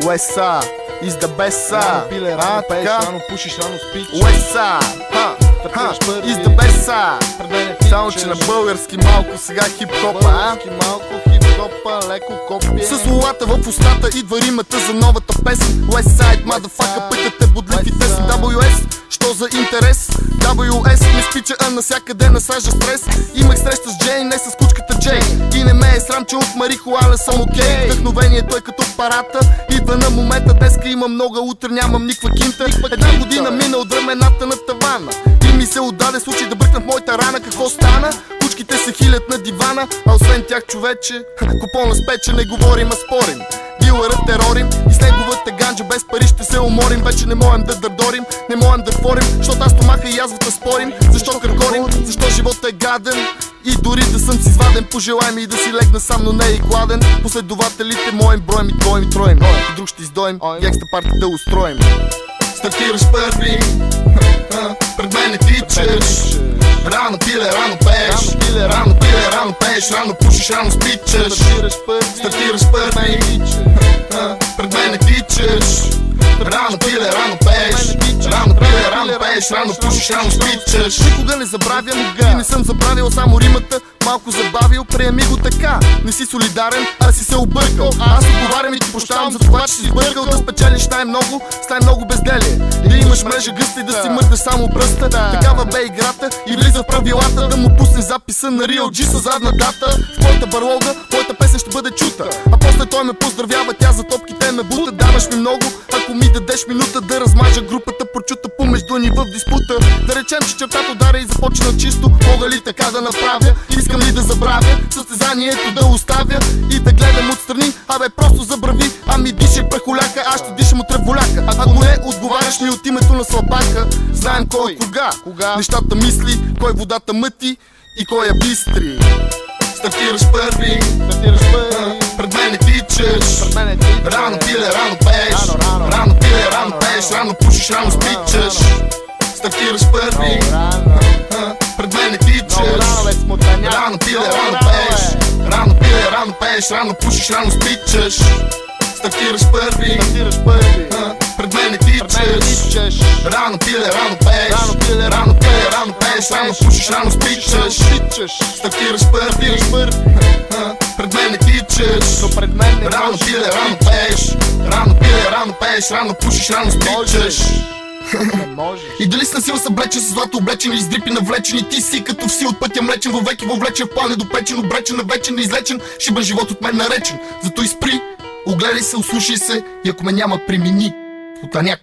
Уеса, is the best са. Рано пиле, рано пееш, рано пушиш, рано спич. Уеса, is the best са. Само че на български малко сега хип-хопа, Български малко хип-хопа, леко копие. С лулата в устата идва римата за новата песен. Westside, motherfucker, питате бодлив и тесен. WS, що за интерес? WS, не спича, а насякъде насажда стрес. Имах среща с Джейн, не с кучката Джей. И не ме е срам, че от марихуана съм окей. Вдъхновението е като парата, идва на момента. Днеска имам много, утре нямам никаква кинта. Една година мина от времената на тавана и ми се отдаде случай да бръкна в моята рана. Какво стана? Кучките се хилят на дивана, а освен тях човече, купона с пече, не говорим, а спорим. Дилърът терорим и с неговата ганджа без пари ще се уморим. Вече не можем да дърдорим, не можем да творим, защото аз стомаха и язвата спорим. Защо къркорим, защо живота е гаден и дори да съм си изваден, пожелай ми и да си легна сам, но не и гладен. Последователите моим броем и твоим и троем, друг ще издоим, гекста парти да устроим. Стартираш първи, пред мен не тичаш. Рано пиле, рано пееш. Рано пиле, рано пееш. Рано пушиш, рано спичаш. Стартираш първи, пред мен не тичаш. Рано пиле, рано пееш. Рано пиле, рано пееш. Рано пушиш, рано спичаш. Никога не забравям и не съм забравил само римата. Малко забавил, приеми го така. Не си солидарен, а си се объркал. Аз отговарям и ти прощавам за това, че си сбъркал. Да спечелиш най-много, с най-много безделие. Да имаш мрежа гъста и да си мърдаш само пръста. Такава бе играта и влиза в правилата. Да му пусне записа на Real G със задна дата. В твоята барлога, твоята песен ще бъде чута. А после той ме поздравява, тя за топките ме бута. Даваш ми много, ако ми дадеш минута да размажа групата, прочута помежду ни в диспута. Да речем, че чертата удара и започна чисто. Мога ли така да направя? Искам ли да забравя състезанието да оставя и да гледам отстрани? Абе просто забрави, ами дишай прахоляка, аз ще дишам от револяка. Ако не отговаряш ми от името на слабака, знаем кой кога нещата мисли, кой водата мъти и кой я бистри. Стартираш първи, пред мен не тичаш. Рано пиле, рано пееш. Рано пиле, рано пееш. Рано пушиш, рано спичаш. Стартираш първи, пред мен не тичаш. Рано пиле, рано пееш. Рано пиле, рано пееш. Рано пушиш, рано спичаш. Стартираш първи, пред мен не тичаш. Рано пиле, рано пееш. Рано пиле, рано пееш. Рано пушиш, рано спичаш. Стартираш първи, пред мен не тичаш. Рано пиле, рано пееш. Рано пиле, рано пееш. Рано пушиш, рано спичаш. И дали с насила съблечен, с злато облечен или с дрипи навлечен, и ти си като все от пътя млечен, въвеки въвлечен, в план недопечен, обречен, навечен, неизлечен, шибан живот от мен наречен. Зато изпри, огледай се, услушай се и ако ме няма, премини в Утаняк.